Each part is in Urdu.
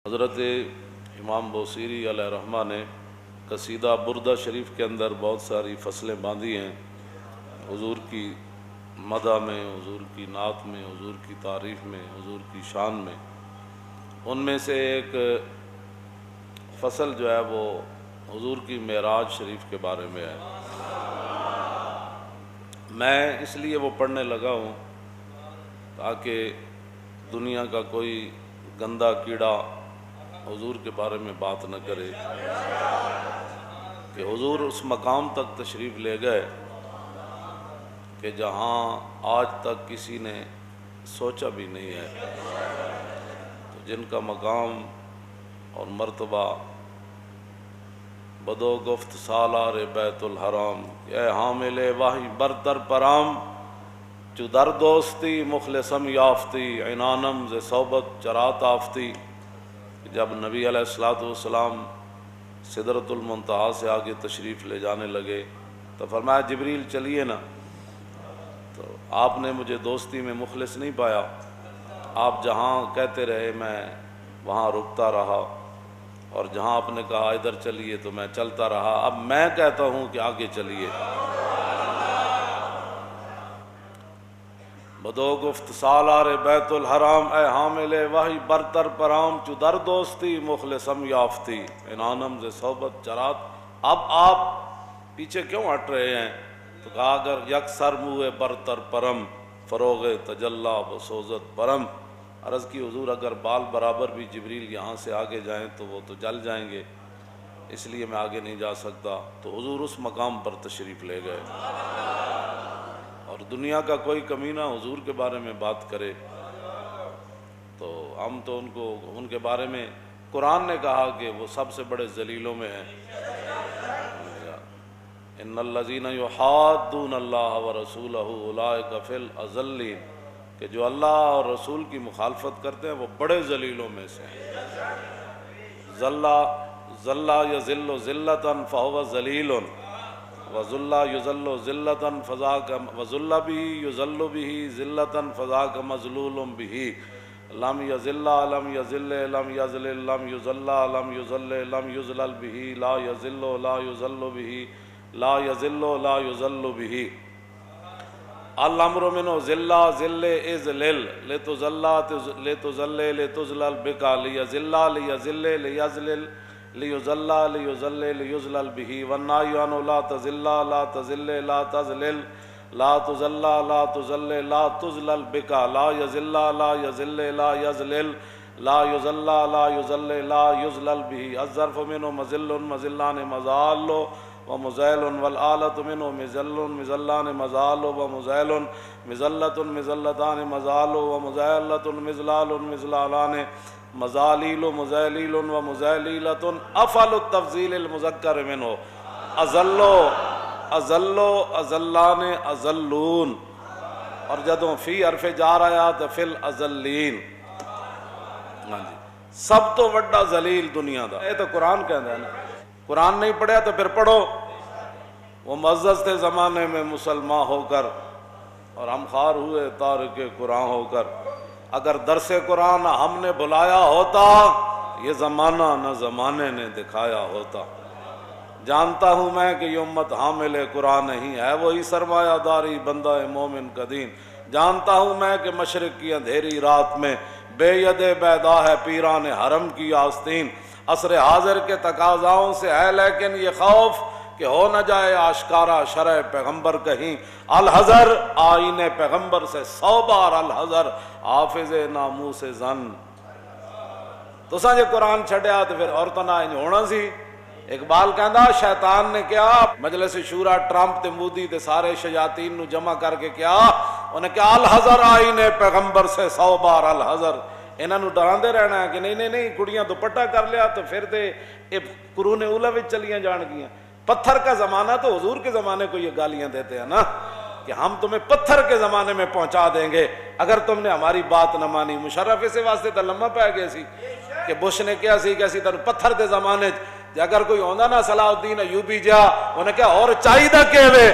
حضرت امام بوصیری علیہ رحمہ نے قصیدہ بردہ شریف کے اندر بہت ساری فصلیں باندھی ہیں، حضور کی مدح میں، حضور کی نعت میں، حضور کی تعریف میں، حضور کی شان میں۔ ان میں سے ایک فصل جو ہے وہ حضور کی معراج شریف کے بارے میں ہے۔ میں اس لیے وہ پڑھنے لگا ہوں تاکہ دنیا کا کوئی گندا کیڑا حضور کے بارے میں بات نہ کرے کہ حضور اس مقام تک تشریف لے گئے کہ جہاں آج تک کسی نے سوچا بھی نہیں ہے، تو جن کا مقام اور مرتبہ بدو گفت سالار بیت الحرام، اے حامل وحی برتر پرام، چو در دوستی مخلصم یافتی، عنانم ز صحبت چرات آفتی۔ جب نبی علیہ السلام سدرۃ المنتہا سے آگے تشریف لے جانے لگے تو فرمایا جبریل چلیے نا، تو آپ نے مجھے دوستی میں مخلص نہیں پایا، آپ جہاں کہتے رہے میں وہاں رکتا رہا، اور جہاں آپ نے کہا ادھر چلیے تو میں چلتا رہا، اب میں کہتا ہوں کہ آگے چلیے۔ بدو گفت سالار بیت الحرام، اے حامل وحی برتر پرام، چو در دوستی مخلصم یافتی، عنانم ز صحبت چرات۔ اب آپ پیچھے کیوں ہٹ رہے ہیں؟ تو کہا اگر یک سر منہ برتر پرم، فروغ تجلا بسوزت پرم۔ عرض کی حضور اگر بال برابر بھی جبریل یہاں سے آگے جائیں تو وہ تو جل جائیں گے، اس لیے میں آگے نہیں جا سکتا۔ تو حضور اس مقام پر تشریف لے گئے، اور دنیا کا کوئی کمینہ حضور کے بارے میں بات کرے تو ہم تو ان کے بارے میں، قرآن نے کہا کہ وہ سب سے بڑے ذلیلوں میں ہیں۔ ان الذین یحادون اللہ ورسولہ اولئک فی الاذلین، کہ جو اللہ اور رسول کی مخالفت کرتے ہیں وہ بڑے ذلیلوں میں سے ہیں۔ ذلہ یذل ذلۃ فہو ذلیل، وذل یذل ذلۃ فذاک، وذل بہ یذل بہ ذلۃ فذاک مذلول بہ، لم یذل لم یذل لم یذلل لم یذل لم یذل لم یذلل بہ، لا یذل لا یذل بہ، لا یذل لا یذل بہ۔ الامر منو ذلہ ذل اذلل، لتذل لتذل لتذلل بکا، لیذل لیذل لیذلل لیذل لیذل لیذلل بہ، والنہی عنہ لا تذل لا تذل لا تذلل، لا تذل لا تذل لا تذلل بکا، لا یذل لا یذل لا یذلل، لا یذل لا یذل لا یذلل بہ۔ الظرف منہ مذل مذلان مذال ومزیل، والآلۃ منہ مزل مزلان مزال ومزیل، مزلۃ مزلتان مزال ومزیلۃ مزلال مزلالان، مزالیل مزیلیل ومزیلیلۃ، افعل التفضیل المذکر منہ، ازلو ازلو ازلان ازلون، اور جدوں فی حرف جار آیا تو فی الازلین۔ سب تو بڑا ذلیل دنیا دا، یہ تو قرآن کہندا ہے نا، قرآن نہیں پڑھا تو پھر پڑھو۔ وہ معزز تھے زمانے میں مسلمان ہو کر، اور ہم خوار ہوئے تارک قرآن ہو کر، اگر درس قرآن ہم نے بلایا ہوتا یہ زمانہ نہ زمانے نے دکھایا ہوتا۔ جانتا ہوں میں کہ یہ امت حامل قرآن نہیں ہے، وہی سرمایہ داری بندہ مومن کا دین۔ جانتا ہوں میں کہ مشرق کی اندھیری رات میں بے ید بیدا ہے پیران حرم کی آستین۔ عصر حاضر کے تقاضاؤں سے ہے لیکن یہ خوف کہ ہو نہ جائے آشکارا شرع پیغمبر کہیں، الحذر آئین پیغمبر سے 100 بار الحذر، حافظ ناموس زن۔ تو سانجے قرآن چھڑیا تو پھر عورتوں نہ ہونا سی۔ اقبال کہندا شیطان نے کیا مجلس شورا ٹرمپ تے مودی تے سارے شیاطین نو جمع کر کے کیا، انہیں کیا الحذر آئین پیغمبر سے 100 بار الحذر۔ انہاں نو ڈراندے رہنا ہے کہ نہیں نہیں نہیں کڑیاں دوپٹہ کر لیا تو پھر تے قرون اولا وچ چلیاں جان گیاں۔ پتھر کا زمانہ تو حضور کے زمانے کو یہ گالیاں دیتے ہیں نا کہ ہم تمہیں پتھر کے زمانے میں پہنچا دیں گے اگر تم نے ہماری بات نہ مانی۔ مشرف اسے واسطے تو لمحہ پہ گئے سی کہ بش نے کیا سی کہ اسی تنوں پتھر دے زمانے جے اگر کوئی ہوندا نا صلاح الدین ایوبی جا انہیں کیا اور چاہیدہ کہوے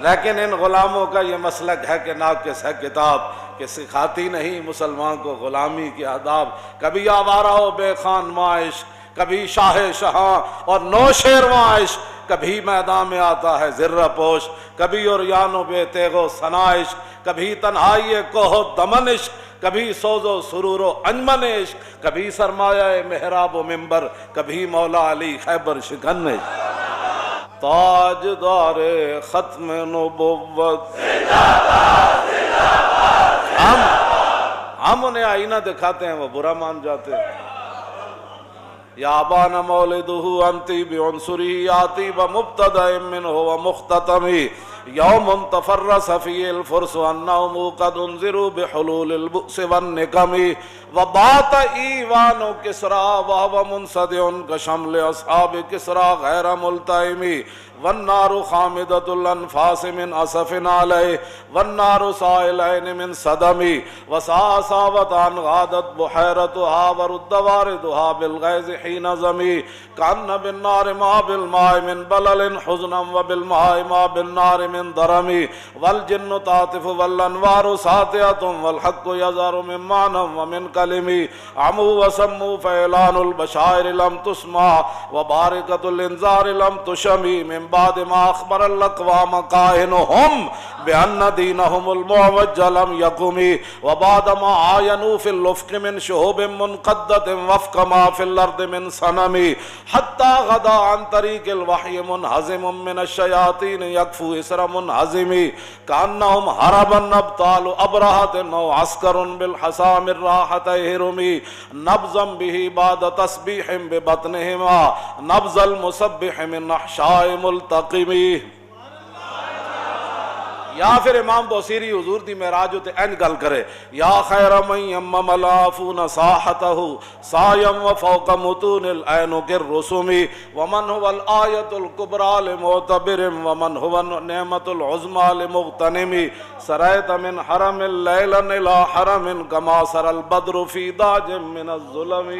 لیکن ان غلاموں کا یہ مسلک ہے کہ ناقص ہے کتاب، کہ سکھاتی نہیں مسلمان کو غلامی کے آداب۔ کبھی آوارہ و بے خان معاش، کبھی شاہ شہاں اور نوشیرواں عشق، کبھی میدان میں آتا ہے ذرہ پوش، کبھی عریان و بے تیغ و ثنائش، کبھی تنہائی کوہ و دمن عشق، کبھی سوز و سرور و انجمن عشق، کبھی سرمایہ محراب و منبر، کبھی مولا علی خیبر شکن عشق۔ تاجدار ختم نبوت، ہم انہیں آئینہ دکھاتے ہیں، وہ برا مان جاتے ہیں۔ یا ابان مولدہ انتی بعنصری آتی بمبتدأ منہ ومختتمی یوم تفرس فی الفرس انہم قد انذروا بحلول البؤس والنکم وبات ایوان کسریٰ وہو منصدع کشمل اصحاب کسریٰ غیر ملتئم والنار خامدۃ الانفاس من اسف علیہ والنار سائلین من صدم وساساوتان غادت بحیرتها ورد واردها بالغیظ حین زمی کان بالنار ما بالماء من بلل حزنا وبالماء ما بالنار من درم والجن تعطف والانوار ساطعۃ والحق یظہر من معنی ومن کلم عموا وسموا فاعلان البشائر لم تسمع وبارکۃ الانذار لم تشمی من بعد ما اخبر الاقوام قائنهم بان دینهم المعوج لم يقم وبعد ما عاینوا في الافق من شهوب منقدة وفق ما في الارض من صنم حتى غدا عن طريق الوحي منهزم من الشياطين يكفو اسر منهزم كانهم هربا ابطال ابرهة او عسكر بالحصى من راحة هرم نبضا به بعد تسبيح ببطنهما نبض المسبح من احشاء ملتقمی۔ یا پھر امام بوصیری حضور دی معراج تے این گل کرے، یا خیر من یمم العافون ساحتہ سایم وفوق متون العینق الرسوم ومن هو الآیت الکبریٰ لمعتبر ومن هو النعمت العظمیٰ لمغتنم سریت من حرم لیلا الى حرم کما سر البدر فی داج من الظلم۔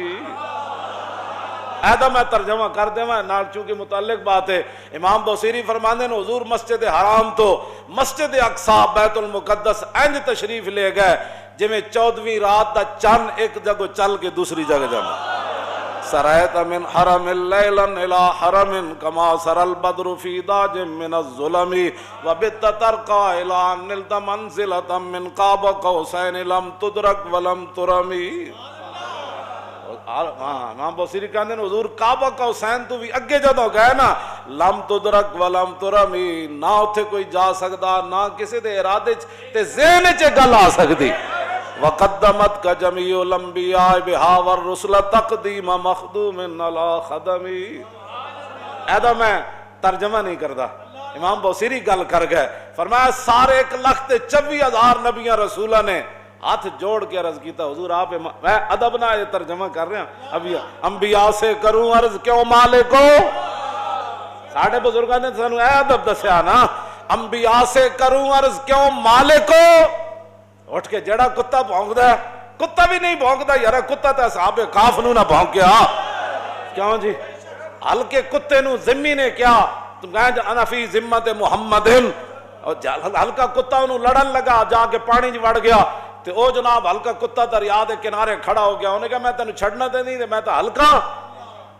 ایدہ میں ترجمہ کر دے میں نال چونکہ متعلق بات ہے۔ امام بوصیری فرماندے ہیں حضور مسجد حرام تو مسجد اقصی بیت المقدس انج تشریف لے گئے جویں 14ویں رات دا چند ایک جگہ چل کے دوسری جگہ جانا۔ سریت من حرم لیلا الى حرم کما سر البدر فی داج من الظلم وبت ترقى الى ان نلت منزلة من قاب قوسین لم تدرک ولم ترمی۔ امام بوصیری کہتے ہیں حضور کعبہ کا حسین تو بھی اگے جدو گئے نا لم تدرک ولم ترمی، نہ اتھے کوئی جا سکتا نہ کسی دے ارادے تے ذہن چ گل آ سکتی۔ وقدمت کا جمیع الانبیاء بہا والرسل تقدیم مخدوم علی خدمی۔ ایدہ میں ترجمہ نہیں کرتا، امام بوصیری گل کر گئے، فرمایا سارے 1,24,000 نبیاں رسولہ نے ہاتھ جوڑ کے عرض کیتا حضور آپ، میں ادب نہ یہ ترجمہ کر رہا ہوں، ابھی انبیاء سے کروں عرض کیوں مالکو، ساڑھے بزرگاں نے سانو اے ادب دسیا نا، انبیاء سے کروں عرض کیوں مالکو، اٹھ کے جڑا کتا بھونکدا ہے، کتا بھی نہیں بھونکدا یار، کتا تے اصحاب کاف نو نہ بھونکیا، کیوں جی ہلکے کتے نو ذمی نے کیا، تم کہیں انا فی ذمت محمد، اور ہلکا کتا انہوں لڑن لگا جا کے پانی جی وڑ گیا، تے او جناب ہلکا کتا دریا دے کنارے کھڑا ہو گیا، انہیں کہا میں تینوں چھڑنا تے نہیں، میں تو ہلکا،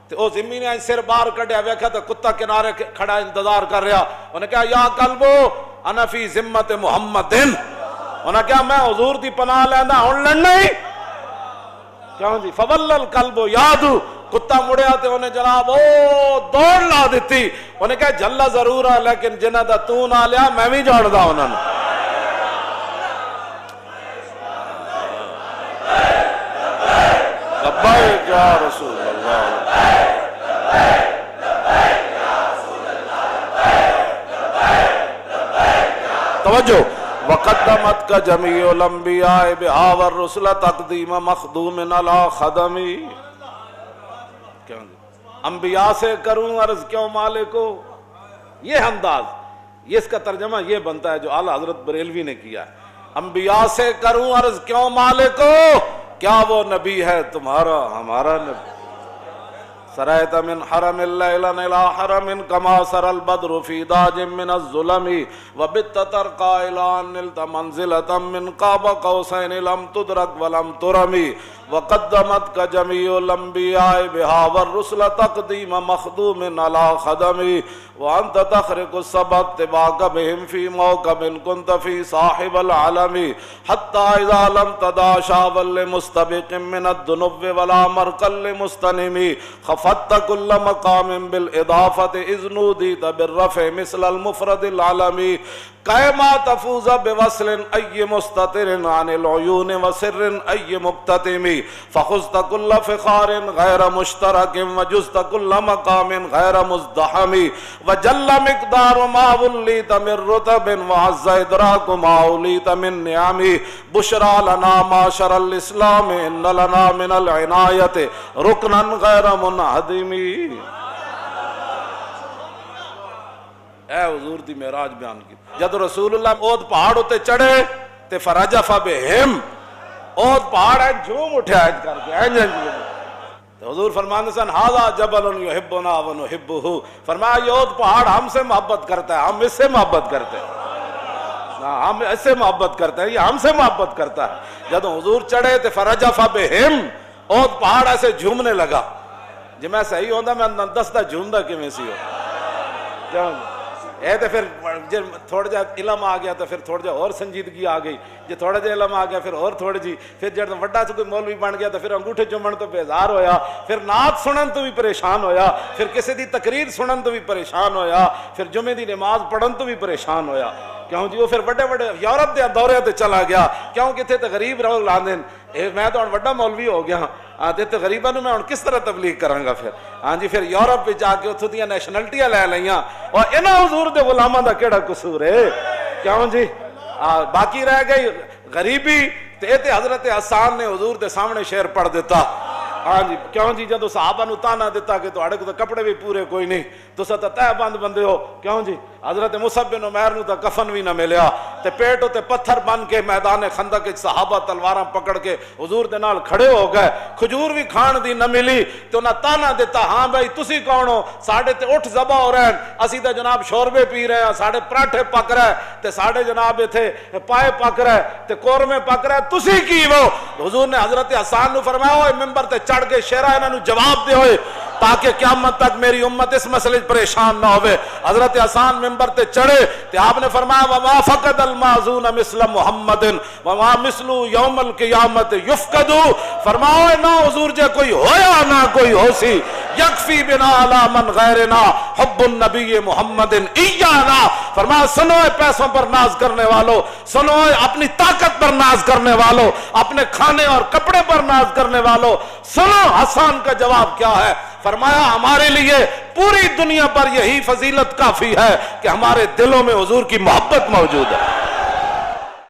تے او زمین نے سر باہر کڈیا ویکھا تے کتا کنارے کھڑا انتظار کر رہا، انہیں کہا یا کلبو انا فی ذمت محمد، انہیں کہا میں حضور دی پناہ لینا ہن لڑنا ہی، کیوں جی فول القلب یادو، کتا مڑیا تے انہیں جناب او دوڑ لا دیتی، انہیں کہا جھلا ضرور ہے لیکن جنہ دا تو نہ لیا میں بھی جوڑ دا انہوں نے۔ لبیک یا رسول اللہ، توجہ، وقدمت کا جمیع الانبیاء بہا والرسل تقدیم مخدوم علی خدمی، انبیاء سے کروں عرض کیوں مالکو، یہ انداز، یہ اس کا ترجمہ یہ بنتا ہے جو اعلیٰ حضرت بریلوی نے کیا ہے، انبیاء سے کروں عرض کیوں مالکو، کیا وہ نبی ہے تمہارا ہمارا نبی، سريت من حرم ليلا إلى حرم كما سرى البدر في داج من الظلم وبت ترقى إلى أن نلت منزلة من قاب قوسين لم تدرك ولم ترم وقدمتك جميع الأنبياء بها والرسل تقديم مخدوم على خدم وأنت تخرق السبع اتباعك بهم في موكب كنت في صاحب العلم حتى إذا لم تدع شعبا لمستبق من الذنوب ولا مرقا لمستنم خفضت كل مقام بالإضافة إذ نوديت بالرفع مثل المفرد العلمي كما تفوز بوصل أي مستتر عن العيون وسر أي مكتتم فخذت كل فخار غير مشترك وجزت كل مقام غير مزدحم وجل مقدار ما وليت من رتب وعز إدراك ما وليت من نعم بشرى لنا معشر الإسلام إن لنا من العناية ركنا غير منهدم. اے حضور دی معراج بیان کی جد رسول اللہ اود پہاڑ ہوتے چڑھے تے فرجف بہم اود پہاڑ ہے جھوم اٹھا ہے کر کے تو حضور فرمانے سن ھذا جبل یحبنا ونحبہ فرمایا یہ اود پہاڑ ہم سے محبت کرتا ہے ہم اس سے محبت کرتے ہیں ہم اس سے محبت کرتے ہیں یہ ہم سے محبت کرتا ہے. جب حضور چڑھے تے فرجف بہم اود پہاڑ ایسے جھومنے لگا جی میں صحیح ہوندا میں دستا جھومدا کیویں سی ہو کیوں اے تے پھر جے تھوڑا جا علم آ گیا تو پھر تھوڑا جا اور سنجیدگی آ گئی جے تھوڑا جا علم آ گیا پھر اور تھوڑی جی پھر جب وڈا سے کوئی مولوی بن گیا تو پھر انگوٹھے چومن تو بیزار ہویا پھر نعت سنن تو بھی پریشان ہویا پھر کسی دی تقریر سنن تو بھی پریشان ہویا پھر جمعے دی نماز پڑھن تو بھی پریشان ہویا کیوں جی وہ پھر بڑے بڑے یورپ دے دورے تے چلا گیا کیوں کہ تے غریب لوگ لاندن میں تو بڑا مولوی ہو گیا ہاں تے غریباں نوں میں ہن کس طرح تبلیغ کراں گا پھر ہاں جی پھر یورپ وچ جا کے اتھوں دیاں نیشنلٹیاں لے لئیاں اور انہاں حضور دے غلاماں دا کیڑا قصور ہے کیوں جی باقی رہ گئی غریبی تے حضرت حسان نے حضور دے سامنے شعر پڑھ دیتا ہاں جی کیوں جی جدو صحابہ نو تانا دیتا کہ تو کو کپڑے بھی پورے کوئی نہیں تو ستا تہ بند بندے ہو کیوں جی حضرت مصعب بن عمیر نو تا کفن بھی نہ ملیا تے پیٹ تے پتھر بن کے میدان خندق وچ صحابہ تلواراں پکڑ کے حضور دے نال کھڑے ہو گئے کھجور بھی کھان دی نہ ملی تے انہاں تانا دیتا ہاں بھائی تسی کون ہو ساڈے تے اٹھ ذبح ہو رہے ہیں اسی تے جناب شوربے پی رہے ہیں ساڈے پراٹھے پک رہے تے ساڈے جناب ایتھے پائے پک رہے تے قورمے پک رہے تسی کی ہو حضور نے حضرت حسان نو فرمایا اوے منبر تے چڑھ کے شعرا انہاں نو جواب دے ہوئے تاکہ قیامت تک میری امت اس مسئلے پریشان نہ ہوئے. حضرت حسان منبر تے چڑھے تے آپ نے فرمایا وما فقد المازون مثل محمد وما مثل یوم القیامت یفقد فرماؤ نہ حضور جے کوئی ہویا نہ کوئی ہو سی یکفی بنا علی من غیرنا حب النبی محمد ایانا فرمایا سنو پیسوں پر ناز کرنے والو سنو اپنی طاقت پر ناز کرنے والو اپنے کھانے اور کپڑے پر ناز کرنے والو سنو حسان کا جواب کیا ہے فرمایا ہمارے لیے پوری دنیا پر یہی فضیلت کافی ہے کہ ہمارے دلوں میں حضور کی محبت موجود ہے.